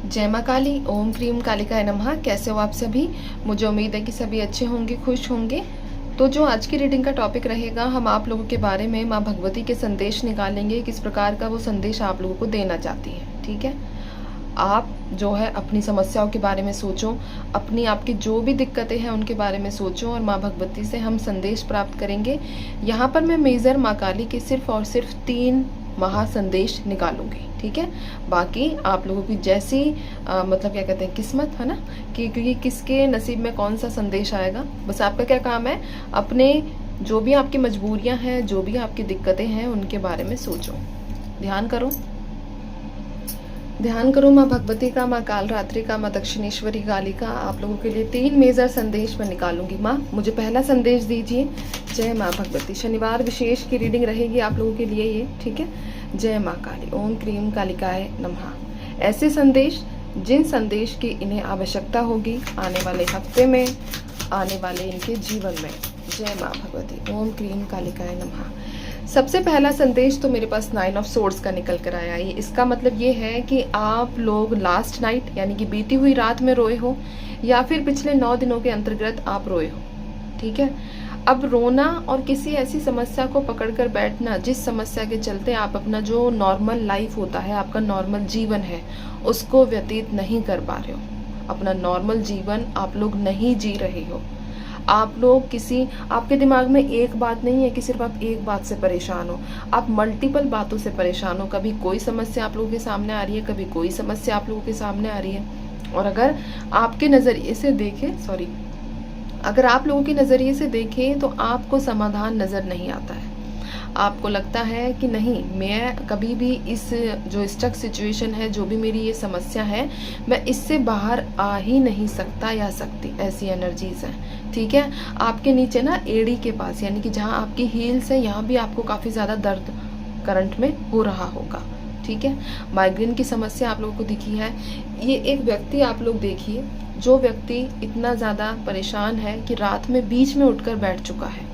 जय माँ काली। ओम क्रीम कालिकाय नमः। कैसे हो आप सभी? मुझे उम्मीद है कि सभी अच्छे होंगे, खुश होंगे। तो जो आज की रीडिंग का टॉपिक रहेगा, हम आप लोगों के बारे में माँ भगवती के संदेश निकालेंगे, किस प्रकार का वो संदेश आप लोगों को देना चाहती है। ठीक है, आप जो है अपनी समस्याओं के बारे में सोचो, अपनी आपकी जो भी दिक्कतें हैं उनके बारे में सोचो और माँ भगवती से हम संदेश प्राप्त करेंगे। यहाँ पर मैं मेजर माँ काली के सिर्फ और सिर्फ 3 महा संदेश निकालूंगी। ठीक है, बाकी आप लोगों की जैसी मतलब क्या कहते हैं, किस्मत है ना, कि क्योंकि किसके नसीब में कौन सा संदेश आएगा। बस आपका क्या काम है, अपने जो भी आपकी मजबूरियां हैं, जो भी आपकी दिक्कतें हैं, उनके बारे में सोचो। ध्यान करो, ध्यान करो माँ भगवती का, माँ काल रात्रि का, माँ दक्षिणेश्वरी काली का। आप लोगों के लिए 3 मेजर संदेश मैं निकालूंगी। माँ मुझे पहला संदेश दीजिए। जय माँ भगवती। शनिवार विशेष की रीडिंग रहेगी आप लोगों के लिए ये। ठीक है, जय माँ काली। ओम क्रीम कालिकाय नमः। ऐसे संदेश जिन संदेश की इन्हें आवश्यकता होगी आने वाले हफ्ते में, आने वाले इनके जीवन में। जय माँ भगवती। ओम क्रीम कालिकाय नमः। सबसे पहला संदेश तो मेरे पास 9 ऑफ सोर्ड्स का निकल कर आया है। इसका मतलब ये है कि आप लोग लास्ट नाइट यानी कि बीती हुई रात में रोए हो, या फिर पिछले 9 दिनों के अंतर्गत आप रोए हो। ठीक है, अब रोना और किसी ऐसी समस्या को पकड़कर बैठना जिस समस्या के चलते आप अपना जो नॉर्मल लाइफ होता है, आपका नॉर्मल जीवन है, उसको व्यतीत नहीं कर पा रहे हो। अपना नॉर्मल जीवन आप लोग नहीं जी रहे हो। आप लोग किसी, आपके दिमाग में एक बात नहीं है कि सिर्फ आप एक बात से परेशान हो, आप मल्टीपल बातों से परेशान हो। कभी कोई समस्या आप लोगों के सामने आ रही है, कभी कोई समस्या आप लोगों के सामने आ रही है। और अगर आपके नज़रिए से देखें, अगर आप लोगों के नज़रिए से देखें तो आपको समाधान नज़र नहीं आता है। आपको लगता है कि नहीं, मैं कभी भी इस जो स्टक सिचुएशन है, जो भी मेरी ये समस्या है, मैं इससे बाहर आ ही नहीं सकता या सकती। ऐसी एनर्जीज हैं। ठीक है, आपके नीचे ना एड़ी के पास, यानी कि जहाँ आपकी हील्स है, यहाँ भी आपको काफ़ी ज़्यादा दर्द करंट में हो रहा होगा। ठीक है, माइग्रेन की समस्या आप लोगों को दिखी है। ये एक व्यक्ति आप लोग देखिए, जो व्यक्ति इतना ज़्यादा परेशान है कि रात में बीच में उठकर बैठ चुका है,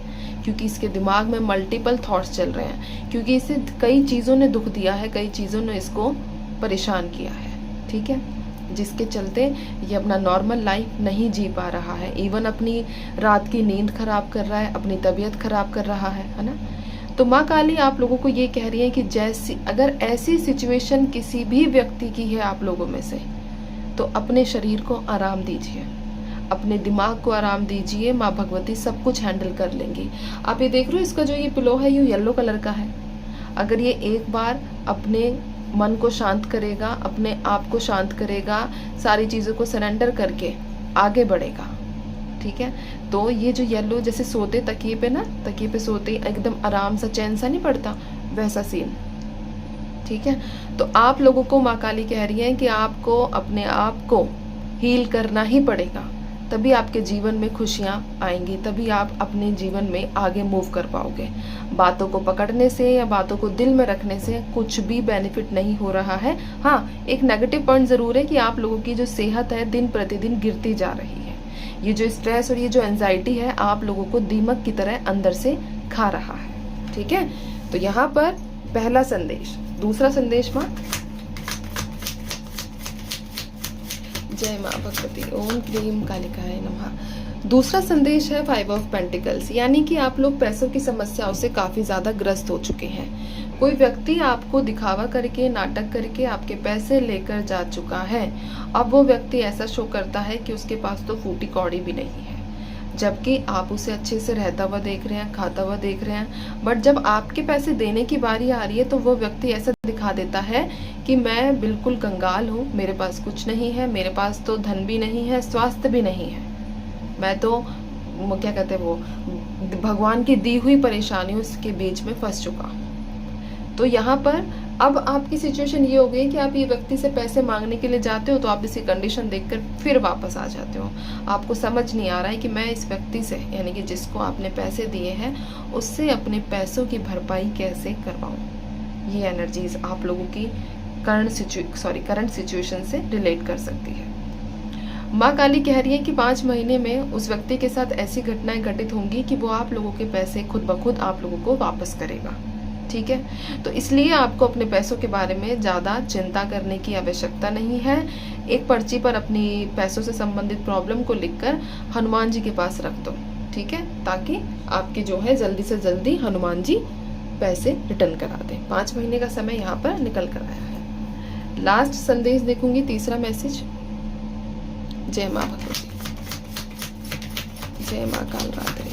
क्योंकि इसके दिमाग में मल्टीपल थॉट्स चल रहे हैं, क्योंकि इसे कई चीज़ों ने दुख दिया है, कई चीज़ों ने इसको परेशान किया है। ठीक है, जिसके चलते ये अपना नॉर्मल लाइफ नहीं जी पा रहा है। इवन अपनी रात की नींद खराब कर रहा है, अपनी तबीयत खराब कर रहा है ना। तो माँ काली आप लोगों को ये कह रही है कि जैसी अगर ऐसी सिचुएशन किसी भी व्यक्ति की है आप लोगों में से, तो अपने शरीर को आराम दीजिए, अपने दिमाग को आराम दीजिए। माँ भगवती सब कुछ हैंडल कर लेंगी। आप ये देख रहे हो, इसका जो ये पिलो है, ये येलो कलर का है। अगर ये एक बार अपने मन को शांत करेगा, अपने आप को शांत करेगा, सारी चीज़ों को सरेंडर करके आगे बढ़ेगा। ठीक है, तो ये जो येलो, जैसे सोते तकिए पे ना, तकिए पे सोते एकदम आराम सा, चैन सा नहीं पड़ता, वैसा सीन। ठीक है, तो आप लोगों को माँ काली कह रही है कि आपको अपने आप को हील करना ही पड़ेगा, तभी आपके जीवन में खुशियाँ आएंगी, तभी आप अपने जीवन में आगे मूव कर पाओगे। बातों को पकड़ने से या बातों को दिल में रखने से कुछ भी बेनिफिट नहीं हो रहा है। हाँ, एक नेगेटिव पॉइंट ज़रूर है कि आप लोगों की जो सेहत है दिन प्रतिदिन गिरती जा रही है। ये जो स्ट्रेस और ये जो एंजाइटी है आप लोगों को दीमक की तरह अंदर से खा रहा है। ठीक है, तो यहाँ पर पहला संदेश। दूसरा संदेश माँ। जय माँ भगवती। ओम क्लीम कालिकाय नमः। दूसरा संदेश है 5 ऑफ पेंटिकल्स, यानी कि आप लोग पैसों की समस्याओं से काफ़ी ज़्यादा ग्रस्त हो चुके हैं। कोई व्यक्ति आपको दिखावा करके, नाटक करके आपके पैसे लेकर जा चुका है। अब वो व्यक्ति ऐसा शो करता है कि उसके पास तो फूटी कौड़ी भी नहीं है, जबकि आप उसे अच्छे से रहता हुआ देख रहे हैं, खाता हुआ देख रहे हैं। बट जब आपके पैसे देने की बारी आ रही है तो वो व्यक्ति ऐसा दिखा देता है कि मैं बिल्कुल कंगाल हूँ, मेरे पास कुछ नहीं है, मेरे पास तो धन भी नहीं है, स्वास्थ्य भी नहीं है, मैं तो क्या कहते हैं वो भगवान की दी हुई परेशानियों के बीच में फंस चुका हूँ। तो यहाँ पर अब आपकी सिचुएशन ये हो गई कि आप ये व्यक्ति से पैसे मांगने के लिए जाते हो तो आप इसी कंडीशन देखकर फिर वापस आ जाते हो। आपको समझ नहीं आ रहा है कि मैं इस व्यक्ति से, यानी कि जिसको आपने पैसे दिए हैं, उससे अपने पैसों की भरपाई कैसे करवाऊँ। ये एनर्जीज आप लोगों की करंट सिचुएशन से रिलेट कर सकती है। माँ काली कह रही है कि 5 महीने में उस व्यक्ति के साथ ऐसी घटनाएं घटित होंगी कि वो आप लोगों के पैसे खुद ब खुद आप लोगों को वापस करेगा। ठीक है। तो इसलिए आपको अपने पैसों के बारे में ज़्यादा चिंता करने की आवश्यकता नहीं है। एक पर्ची पर अपनी पैसों से संबंधित प्रॉब्लम को लिखकर हनुमान जी के पास रख दो, ठीक है, ताकि आपके जो है जल्दी से जल्दी हनुमान जी पैसे रिटर्न करा दें। 5 महीने का समय यहाँ पर निकल कर आया है। लास्ट संदेश देखूंगी, तीसरा मैसेज। जय माँ भगवती, जय माँ काल रात्रि,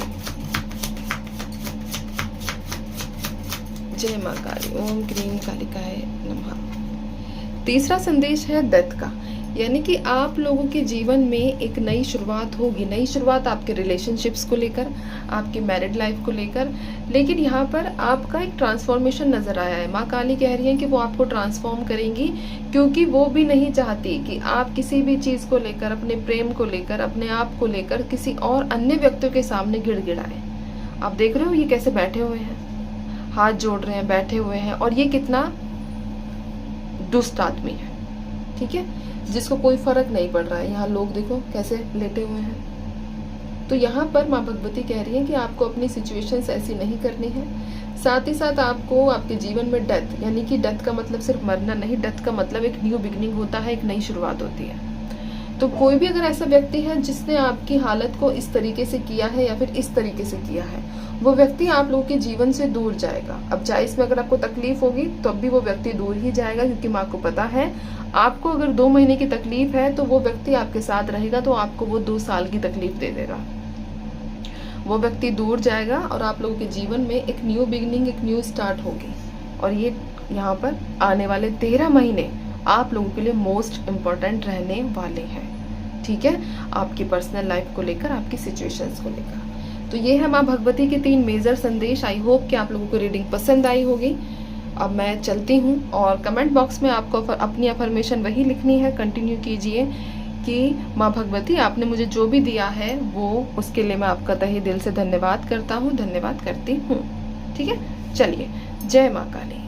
जय माँ काली, ओम क्रीम कालिकाय नमः। तीसरा संदेश है दैत्य का, यानी कि आप लोगों के जीवन में एक नई शुरुआत होगी। नई शुरुआत आपके रिलेशनशिप्स को लेकर, आपके मैरिड लाइफ को लेकर, लेकिन यहाँ पर आपका एक ट्रांसफॉर्मेशन नजर आया है। माँ काली कह रही है कि वो आपको ट्रांसफॉर्म करेंगी, क्योंकि वो भी नहीं चाहती कि आप किसी भी चीज को लेकर, अपने प्रेम को लेकर, अपने आप को लेकर किसी और अन्य व्यक्तियों के सामने गिड़गिड़ाए। आप देख रहे हो ये कैसे बैठे हुए हैं, हाथ जोड़ रहे हैं, बैठे हुए हैं, और ये कितना दुष्ट आदमी है, ठीक है, जिसको कोई फर्क नहीं पड़ रहा है। यहाँ लोग देखो कैसे लेटे हुए हैं। तो यहाँ पर माँ भगवती कह रही है कि आपको अपनी सिचुएशंस ऐसी नहीं करनी है। साथ ही साथ आपको आपके जीवन में डेथ, यानी कि डेथ का मतलब सिर्फ मरना नहीं, डेथ का मतलब एक न्यू बिगनिंग होता है, एक नई शुरुआत होती है। तो कोई भी अगर ऐसा व्यक्ति है जिसने आपकी हालत को इस तरीके से किया है या फिर इस तरीके से किया है, वो व्यक्ति आप लोगों के जीवन से दूर जाएगा। अब चाहे इसमें अगर आपको तकलीफ होगी तो अब भी वो व्यक्ति दूर ही जाएगा, क्योंकि माँ को पता है आपको अगर 2 महीने की तकलीफ है तो वो व्यक्ति आपके साथ रहेगा तो आपको वो 2 साल की तकलीफ दे देगा। वो व्यक्ति दूर जाएगा और आप लोगों के जीवन में एक न्यू बिगिनिंग, एक न्यू स्टार्ट होगी। और ये यहाँ पर आने वाले 13 महीने आप लोगों के लिए मोस्ट इम्पोर्टेंट रहने वाले हैं, ठीक है, आपकी पर्सनल लाइफ को लेकर, आपकी सिचुएशंस को लेकर। तो ये है माँ भगवती के 3 मेजर संदेश। आई होप कि आप लोगों को रीडिंग पसंद आई होगी। अब मैं चलती हूँ, और कमेंट बॉक्स में आपको अपनी अफर्मेशन वही लिखनी है। कंटिन्यू कीजिए कि माँ भगवती आपने मुझे जो भी दिया है वो, उसके लिए मैं आपका तहे दिल से धन्यवाद करता हूँ, धन्यवाद करती हूँ, ठीक है। चलिए, जय माँ काली।